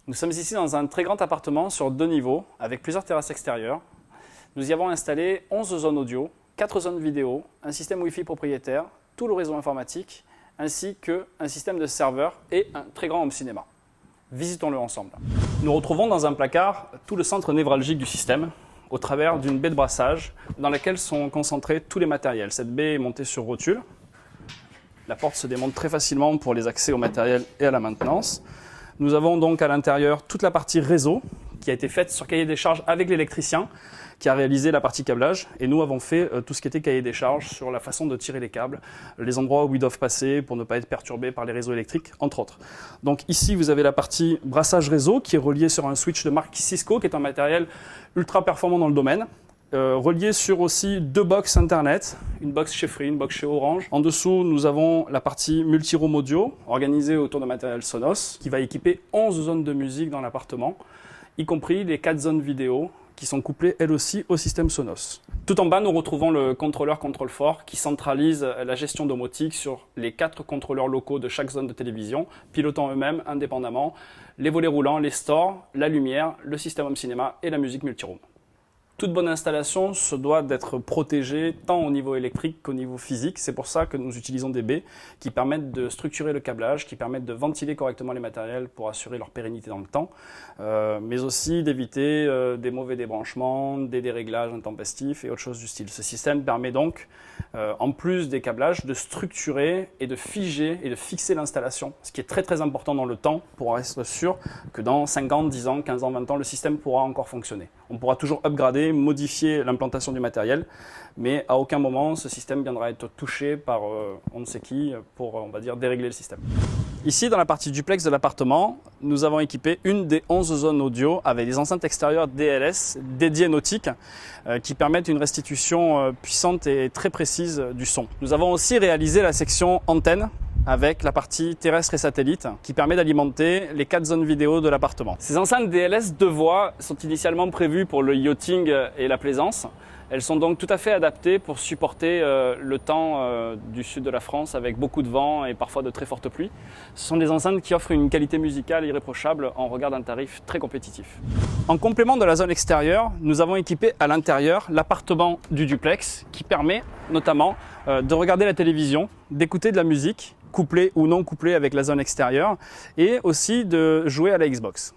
Nous sommes ici dans un très grand appartement sur 2 niveaux, avec plusieurs terrasses extérieures. Nous y avons installé 11 zones audio, 4 zones vidéo, un système Wi-Fi propriétaire, tout le réseau informatique, ainsi qu'un système de serveurs et un très grand home cinéma. Visitons-le ensemble. Nous retrouvons dans un placard tout le centre névralgique du système, au travers d'une baie de brassage dans laquelle sont concentrés tous les matériels. Cette baie est montée sur rotule. La porte se démonte très facilement pour les accès au matériel et à la maintenance. Nous avons donc à l'intérieur toute la partie réseau qui a été faite sur cahier des charges avec l'électricien qui a réalisé la partie câblage. Et nous avons fait tout ce qui était cahier des charges sur la façon de tirer les câbles, les endroits où ils doivent passer pour ne pas être perturbés par les réseaux électriques, entre autres. Donc ici, vous avez la partie brassage réseau qui est reliée sur un switch de marque Cisco, qui est un matériel ultra performant dans le domaine. Relié sur aussi 2 box internet, une box chez Free, une box chez Orange. En dessous, nous avons la partie multi-room audio, organisée autour de matériel Sonos, qui va équiper 11 zones de musique dans l'appartement, y compris les 4 zones vidéo, qui sont couplées elles aussi au système Sonos. Tout en bas, nous retrouvons le contrôleur contrôle-fort qui centralise la gestion domotique sur les 4 contrôleurs locaux de chaque zone de télévision, pilotant eux-mêmes indépendamment les volets roulants, les stores, la lumière, le système home cinéma et la musique multi-room. Toute bonne installation se doit d'être protégée tant au niveau électrique qu'au niveau physique. C'est pour ça que nous utilisons des baies qui permettent de structurer le câblage, qui permettent de ventiler correctement les matériels pour assurer leur pérennité dans le temps, mais aussi d'éviter des mauvais débranchements, des déréglages intempestifs et autres choses du style. Ce système permet donc, en plus des câblages, de structurer et de figer et de fixer l'installation, ce qui est très très important dans le temps pour être sûr que dans 5 ans, 10 ans, 15 ans, 20 ans, le système pourra encore fonctionner. On pourra toujours upgrader, modifier l'implantation du matériel, mais à aucun moment ce système viendra être touché par on ne sait qui pour, on va dire, dérégler le système. Ici, dans la partie duplex de l'appartement, nous avons équipé une des 11 zones audio avec des enceintes extérieures DLS dédiées nautiques qui permettent une restitution puissante et très précise du son. Nous avons aussi réalisé la section antenne avec la partie terrestre et satellite qui permet d'alimenter les 4 zones vidéo de l'appartement. Ces enceintes DLS 2 voies sont initialement prévues pour le yachting et la plaisance. Elles sont donc tout à fait adaptées pour supporter le temps du sud de la France avec beaucoup de vent et parfois de très fortes pluies. Ce sont des enceintes qui offrent une qualité musicale irréprochable en regard d'un tarif très compétitif. En complément de la zone extérieure, nous avons équipé à l'intérieur l'appartement du duplex qui permet notamment de regarder la télévision, d'écouter de la musique, couplée ou non couplée avec la zone extérieure, et aussi de jouer à la Xbox.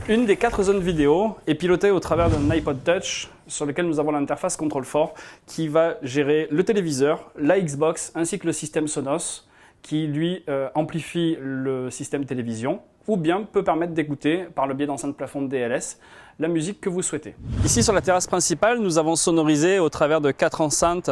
Une des 4 zones vidéo est pilotée au travers d'un iPod Touch sur lequel nous avons l'interface contrôle-fort qui va gérer le téléviseur, la Xbox ainsi que le système Sonos qui lui amplifie le système télévision ou bien peut permettre d'écouter par le biais d'enceintes plafond de DLS la musique que vous souhaitez. Ici sur la terrasse principale, nous avons sonorisé au travers de 4 enceintes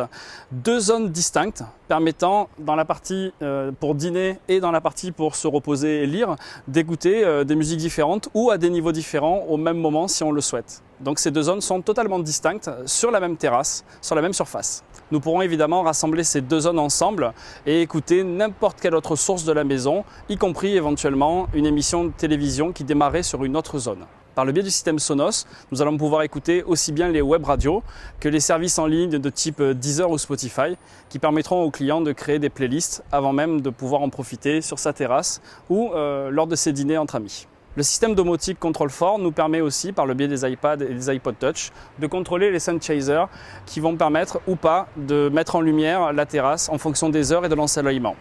2 zones distinctes permettant dans la partie pour dîner et dans la partie pour se reposer et lire d'écouter des musiques différentes ou à des niveaux différents au même moment si on le souhaite. Donc ces 2 zones sont totalement distinctes sur la même terrasse, sur la même surface. Nous pourrons évidemment rassembler ces 2 zones ensemble et écouter n'importe quelle autre source de la maison, y compris éventuellement une émission de télévision qui démarrait sur une autre zone. Par le biais du système Sonos, nous allons pouvoir écouter aussi bien les web radios que les services en ligne de type Deezer ou Spotify qui permettront aux clients de créer des playlists avant même de pouvoir en profiter sur sa terrasse ou lors de ses dîners entre amis. Le système domotique contrôle-fort nous permet aussi, par le biais des iPads et des iPod Touch, de contrôler les sun chasers qui vont permettre ou pas de mettre en lumière la terrasse en fonction des heures et de l'ensoleillement.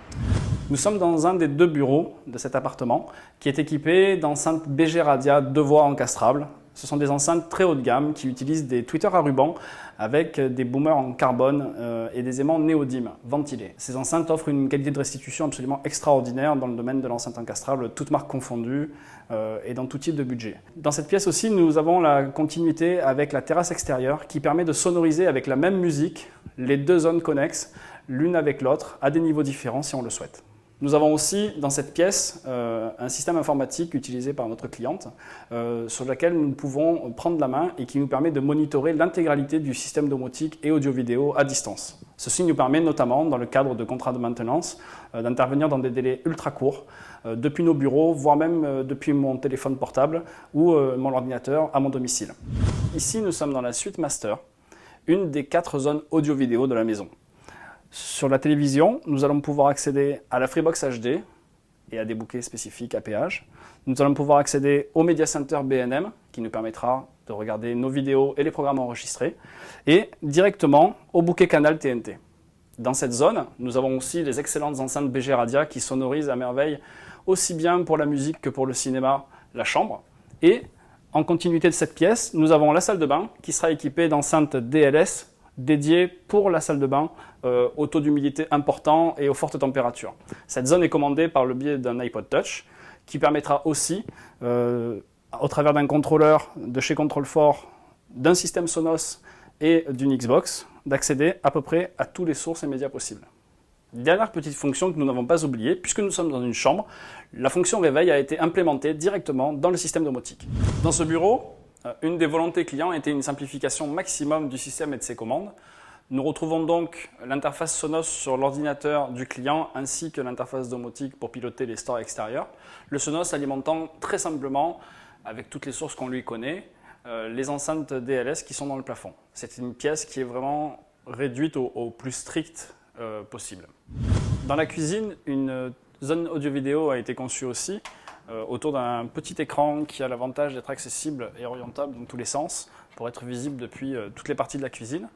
Nous sommes dans un des 2 bureaux de cet appartement qui est équipé d'enceintes BG Radia 2 voies encastrables. Ce sont des enceintes très haut de gamme qui utilisent des tweeters à ruban avec des boomers en carbone et des aimants néodyme ventilés. Ces enceintes offrent une qualité de restitution absolument extraordinaire dans le domaine de l'enceinte encastrable, toutes marques confondues et dans tout type de budget. Dans cette pièce aussi, nous avons la continuité avec la terrasse extérieure qui permet de sonoriser avec la même musique les 2 zones connexes, l'une avec l'autre, à des niveaux différents si on le souhaite. Nous avons aussi dans cette pièce un système informatique utilisé par notre cliente sur lequel nous pouvons prendre la main et qui nous permet de monitorer l'intégralité du système domotique et audio-vidéo à distance. Ceci nous permet notamment, dans le cadre de contrats de maintenance, d'intervenir dans des délais ultra courts depuis nos bureaux, voire même depuis mon téléphone portable ou mon ordinateur à mon domicile. Ici, nous sommes dans la suite Master, une des 4 zones audio-vidéo de la maison. Sur la télévision, nous allons pouvoir accéder à la Freebox HD, et à des bouquets spécifiques à péage. Nous allons pouvoir accéder au Media Center BNM, qui nous permettra de regarder nos vidéos et les programmes enregistrés, et directement au bouquet canal TNT. Dans cette zone, nous avons aussi les excellentes enceintes BG Radia qui sonorisent à merveille aussi bien pour la musique que pour le cinéma, la chambre. Et en continuité de cette pièce, nous avons la salle de bain qui sera équipée d'enceintes DLS dédiées pour la salle de bain au taux d'humidité important et aux fortes températures. Cette zone est commandée par le biais d'un iPod Touch qui permettra aussi, au travers d'un contrôleur de chez Control4, d'un système Sonos et d'une Xbox, d'accéder à peu près à toutes les sources et médias possibles. Dernière petite fonction que nous n'avons pas oubliée, puisque nous sommes dans une chambre, la fonction réveil a été implémentée directement dans le système domotique. Dans ce bureau, une des volontés clients était une simplification maximum du système et de ses commandes. Nous retrouvons donc l'interface Sonos sur l'ordinateur du client ainsi que l'interface domotique pour piloter les stores extérieurs. Le Sonos alimentant très simplement, avec toutes les sources qu'on lui connaît, les enceintes DLS qui sont dans le plafond. C'est une pièce qui est vraiment réduite au plus strict possible. Dans la cuisine, une zone audio-vidéo a été conçue aussi autour d'un petit écran qui a l'avantage d'être accessible et orientable dans tous les sens pour être visible depuis toutes les parties de la cuisine.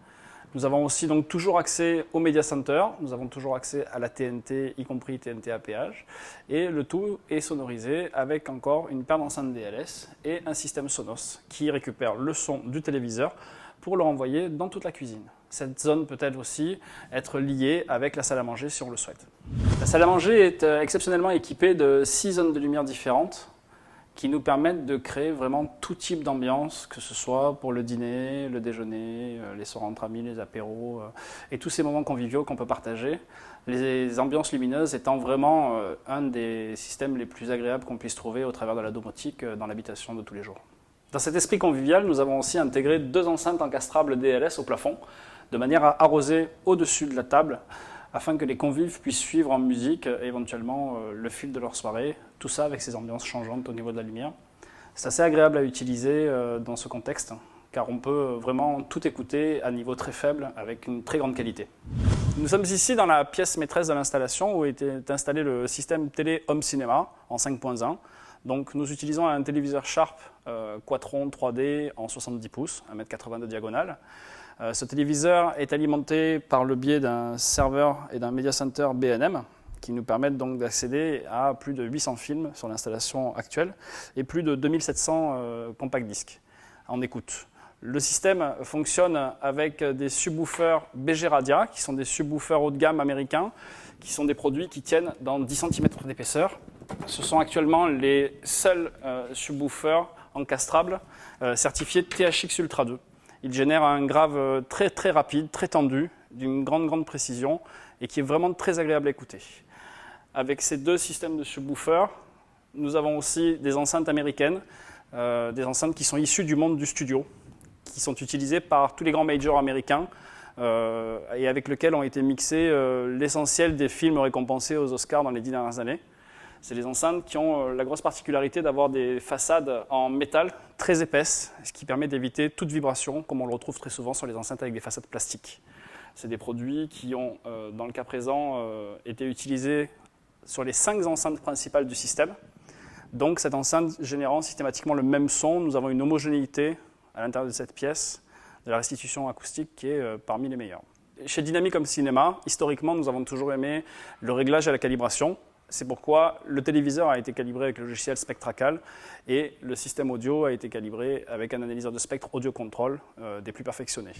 Nous avons aussi donc toujours accès au Media Center, nous avons toujours accès à la TNT, y compris TNT à péage, et le tout est sonorisé avec encore une paire d'enceintes DLS et un système Sonos qui récupère le son du téléviseur pour le renvoyer dans toute la cuisine. Cette zone peut-elle aussi être liée avec la salle à manger si on le souhaite. La salle à manger est exceptionnellement équipée de 6 zones de lumière différentes qui nous permettent de créer vraiment tout type d'ambiance, que ce soit pour le dîner, le déjeuner, les soirs entre amis, les apéros et tous ces moments conviviaux qu'on peut partager. Les ambiances lumineuses étant vraiment un des systèmes les plus agréables qu'on puisse trouver au travers de la domotique dans l'habitation de tous les jours. Dans cet esprit convivial, nous avons aussi intégré 2 enceintes encastrables DLS au plafond, de manière à arroser au-dessus de la table, afin que les convives puissent suivre en musique et éventuellement le fil de leur soirée, tout ça avec ces ambiances changeantes au niveau de la lumière. C'est assez agréable à utiliser dans ce contexte, car on peut vraiment tout écouter à niveau très faible avec une très grande qualité. Nous sommes ici dans la pièce maîtresse de l'installation où était installé le système télé Home Cinéma en 5.1. Donc nous utilisons un téléviseur Sharp Quatron 3D en 70 pouces, 1,80 m de diagonale. Ce téléviseur est alimenté par le biais d'un serveur et d'un Media Center BNM qui nous permettent donc d'accéder à plus de 800 films sur l'installation actuelle et plus de 2700 compact disques en écoute. Le système fonctionne avec des subwoofers BG Radia qui sont des subwoofers haut de gamme américains qui sont des produits qui tiennent dans 10 cm d'épaisseur. Ce sont actuellement les seuls subwoofers encastrables certifiés THX Ultra 2. Il génère un grave très rapide, très tendu, d'une grande précision et qui est vraiment très agréable à écouter. Avec ces 2 systèmes de subwoofers, nous avons aussi des enceintes américaines, des enceintes qui sont issues du monde du studio, qui sont utilisées par tous les grands majors américains et avec lesquels ont été mixés l'essentiel des films récompensés aux Oscars dans les 10 dernières années. C'est des enceintes qui ont la grosse particularité d'avoir des façades en métal très épaisses, ce qui permet d'éviter toute vibration, comme on le retrouve très souvent sur les enceintes avec des façades plastiques. C'est des produits qui ont, dans le cas présent, été utilisés sur les 5 enceintes principales du système. Donc cette enceinte générant systématiquement le même son, nous avons une homogénéité à l'intérieur de cette pièce, de la restitution acoustique qui est parmi les meilleures. Chez Dynamic Home Cinéma, historiquement, nous avons toujours aimé le réglage à la calibration. C'est pourquoi le téléviseur a été calibré avec le logiciel Spectracal et le système audio a été calibré avec un analyseur de spectre audio control des plus perfectionnés.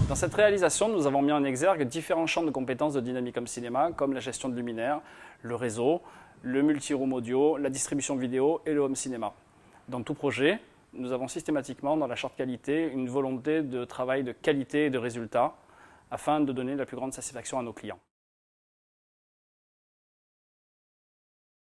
Dans cette réalisation, nous avons mis en exergue différents champs de compétences de Dynamic Home Cinéma comme la gestion de luminaires, le réseau, le multi-room audio, la distribution vidéo et le home cinéma. Dans tout projet, nous avons systématiquement dans la charte qualité une volonté de travail de qualité et de résultat afin de donner la plus grande satisfaction à nos clients.